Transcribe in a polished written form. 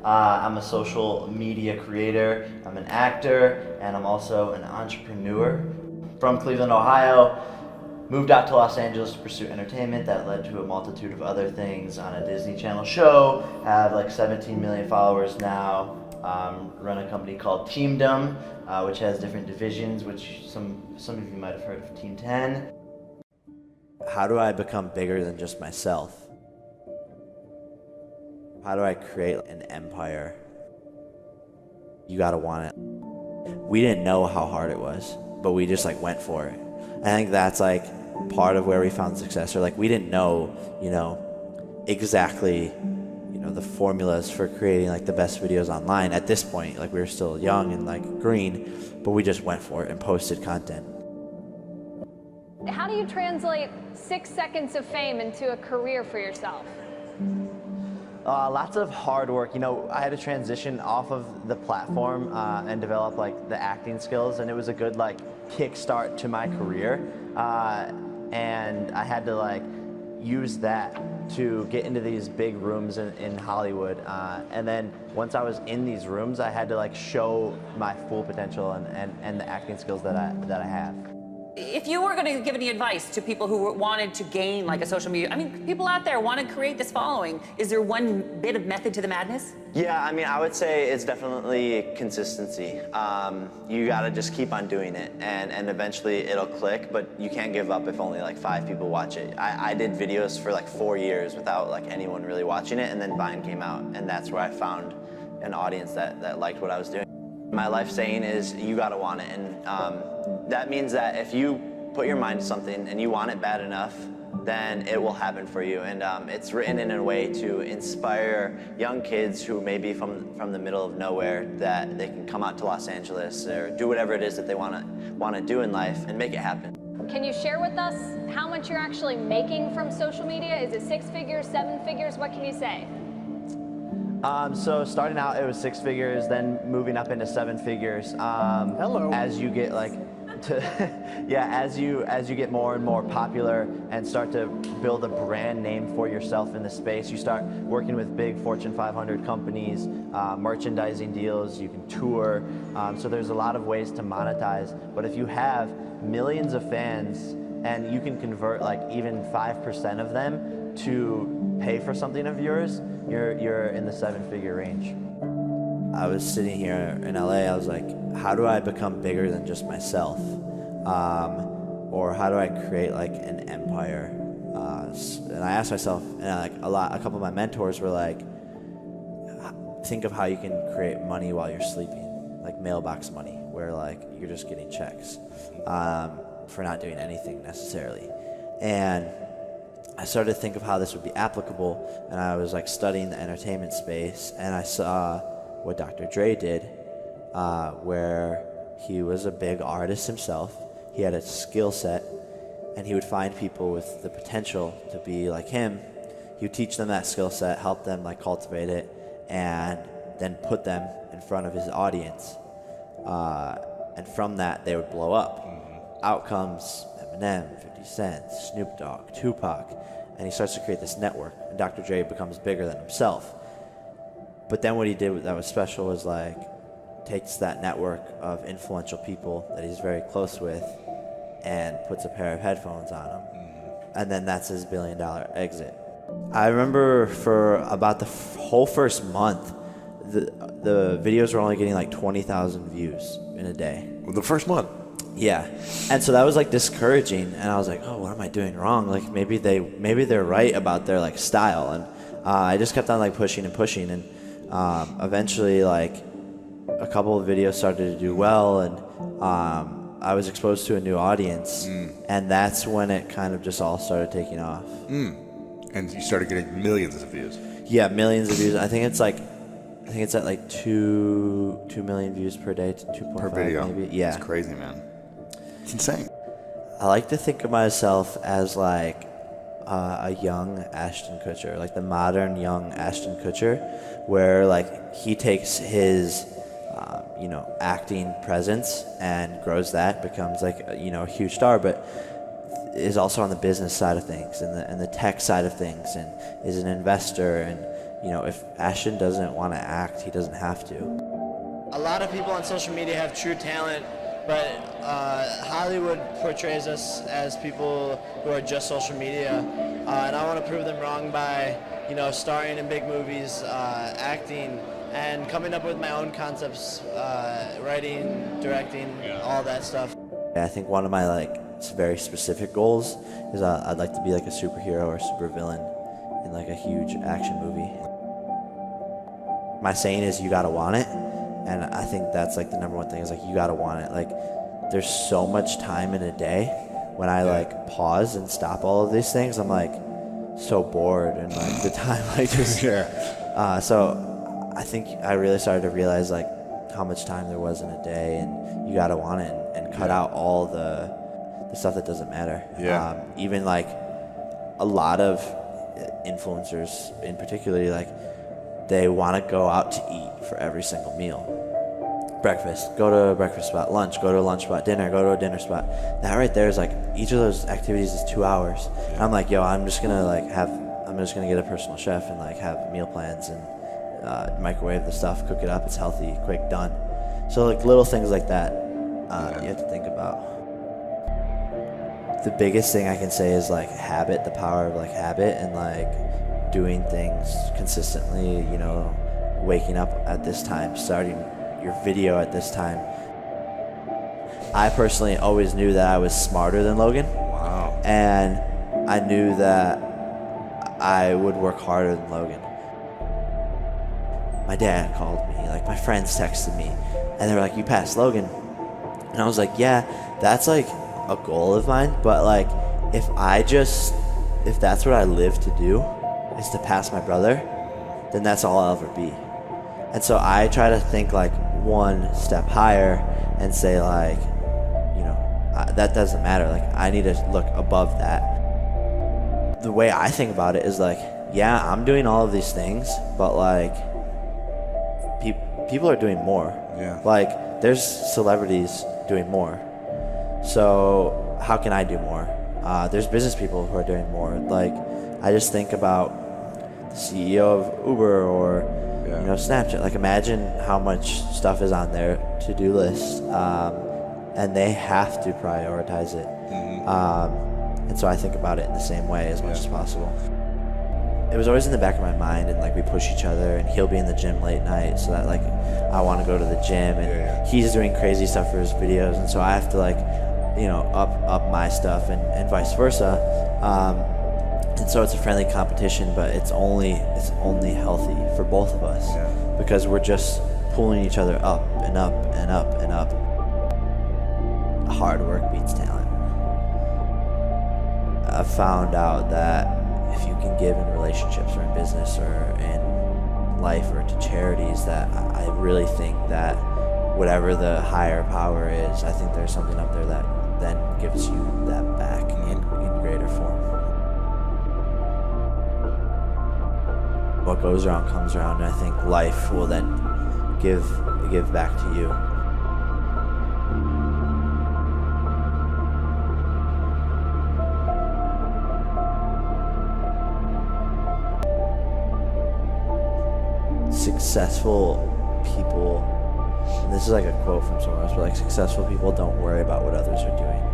I'm a social media creator, I'm an actor, and I'm also an entrepreneur. From Cleveland, Ohio, moved out to Los Angeles to pursue entertainment. That led to a multitude of other things on a Disney Channel show. Have like 17 million followers now. Run a company called Teamdom, which has different divisions, which some of you might have heard of Team 10. How do I become bigger than just myself? How do I create an empire? You gotta want it. We didn't know how hard it was, but we just like went for it. I think that's like part of where we found success. Or like we didn't know, exactly, the formulas for creating like the best videos online at this point. Like we were still young and like green, but we just went for it and posted content. How do you translate 6 seconds of fame into a career for yourself? Lots of hard work. I had to transition off of the platform and develop like the acting skills, and it was a good like kickstart to my career. And I had to like use that to get into these big rooms in Hollywood. And then once I was in these rooms, I had to like show my full potential and the acting skills that I have. If you were going to give any advice to people who wanted to gain like a social media, people out there want to create this following, is there one bit of method to the madness? Yeah, I would say it's definitely consistency. You gotta just keep on doing it, and eventually it'll click, but you can't give up if only like 5 people watch it. I did videos for like 4 years without like anyone really watching it, and then Vine came out, and that's where I found an audience that liked what I was doing. My life saying is you gotta want it, and that means that if you put your mind to something and you want it bad enough, then it will happen for you. And it's written in a way to inspire young kids who may be from the middle of nowhere, that they can come out to Los Angeles or do whatever it is that they want to do in life and make it happen. Can you share with us how much you're actually making from social media? Is it 6 figures, 7 figures? What can you say? So starting out, it was 6 figures, then moving up into 7 figures. Hello. As you get like, as you get more and more popular and start to build a brand name for yourself in the space, you start working with big Fortune 500 companies, merchandising deals, you can tour. So there's a lot of ways to monetize. But if you have millions of fans and you can convert like even 5% of them to pay for something of yours, you're in the 7-figure range. I was sitting here in LA, I was like, how do I become bigger than just myself? Or how do I create like an empire? And I asked myself, and a couple of my mentors were like, think of how you can create money while you're sleeping, like mailbox money, where like you're just getting checks for not doing anything necessarily. And I started to think of how this would be applicable, and I was like studying the entertainment space, and I saw what Dr. Dre did, where he was a big artist himself. He had a skill set, and he would find people with the potential to be like him. He would teach them that skill set, help them like cultivate it, and then put them in front of his audience. And from that, they would blow up. Out comes Eminem, 50 Cent, Snoop Dogg, Tupac, and he starts to create this network, and Dr. Dre becomes bigger than himself. But then what he did that was special was like takes that network of influential people that he's very close with and puts a pair of headphones on him. And then that's his $1 billion exit. I remember for about the whole first month, the videos were only getting like 20,000 views in a day. The first month? Yeah. And so that was like discouraging, and I was like, oh, what am I doing wrong? Like maybe they're right about their like style. And I just kept on like pushing and pushing, and eventually like a couple of videos started to do well, and I was exposed to a new audience, and that's when it kind of just all started taking off. And you started getting millions of views. Yeah, millions of views. I think it's at like 2 million views per day, to 2.5 Per video. maybe. Yeah. It's crazy, man. It's insane. I like to think of myself as like a young Ashton Kutcher, like the modern young Ashton Kutcher, where like he takes his acting presence and grows that, becomes like a huge star, but is also on the business side of things and the tech side of things, and is an investor, you know, if Ashton doesn't want to act, he doesn't have to. A lot of people on social media have true talent, but Hollywood portrays us as people who are just social media, and I want to prove them wrong by, you know, starring in big movies, acting, and coming up with my own concepts, writing, directing, all that stuff. I think one of my very specific goals is I'd like to be like a superhero or supervillain in like a huge action movie. My saying is you gotta want it, and I think that's like the number one thing is like you gotta want it. Like there's so much time in a day when I like pause and stop all of these things, I'm like so bored and like the time like just so I think I really started to realize like how much time there was in a day, and you gotta want it and cut out all the stuff that doesn't matter. Even like a lot of influencers in particular, like they want to go out to eat for every single meal. Breakfast, go to a breakfast spot. Lunch, go to a lunch spot. Dinner, go to a dinner spot. That right there is like each of those activities is 2 hours. And I'm like, yo, I'm just gonna get a personal chef and like have meal plans and microwave the stuff, cook it up. It's healthy, quick, done. So like little things like that you have to think about. The biggest thing I can say is like habit, the power of like habit and like doing things consistently, you know, waking up at this time, starting your video at this time. I personally always knew that I was smarter than Logan. Wow. And I knew that I would work harder than Logan. My dad called me, like my friends texted me, and they were like, you passed Logan. And I was like, yeah, that's like a goal of mine, but like if that's what I live to do, is to pass my brother, then that's all I'll ever be. And so I try to think like one step higher and say like, you know, that doesn't matter. Like I need to look above that. The way I think about it is like, yeah, I'm doing all of these things, but like people are doing more. Yeah. Like there's celebrities doing more. So how can I do more? There's business people who are doing more. Like I just think about the CEO of Uber or you know, Snapchat. Like imagine how much stuff is on their to-do list, and they have to prioritize it. And so I think about it in the same way as much as possible. It was always in the back of my mind, and like we push each other, and he'll be in the gym late night, so that like I want to go to the gym, and he's doing crazy stuff for his videos, and so I have to like, you know, up my stuff and vice versa. And so it's a friendly competition, but it's only healthy for both of us because we're just pulling each other up and up and up and up. Hard work beats talent. I've found out that if you can give in relationships or in business or in life or to charities, that I really think that whatever the higher power is, I think there's something up there that then gives you that back in greater form. What goes around comes around, and I think life will then give back to you. Successful people, and this is like a quote from somewhere else, but like successful people don't worry about what others are doing.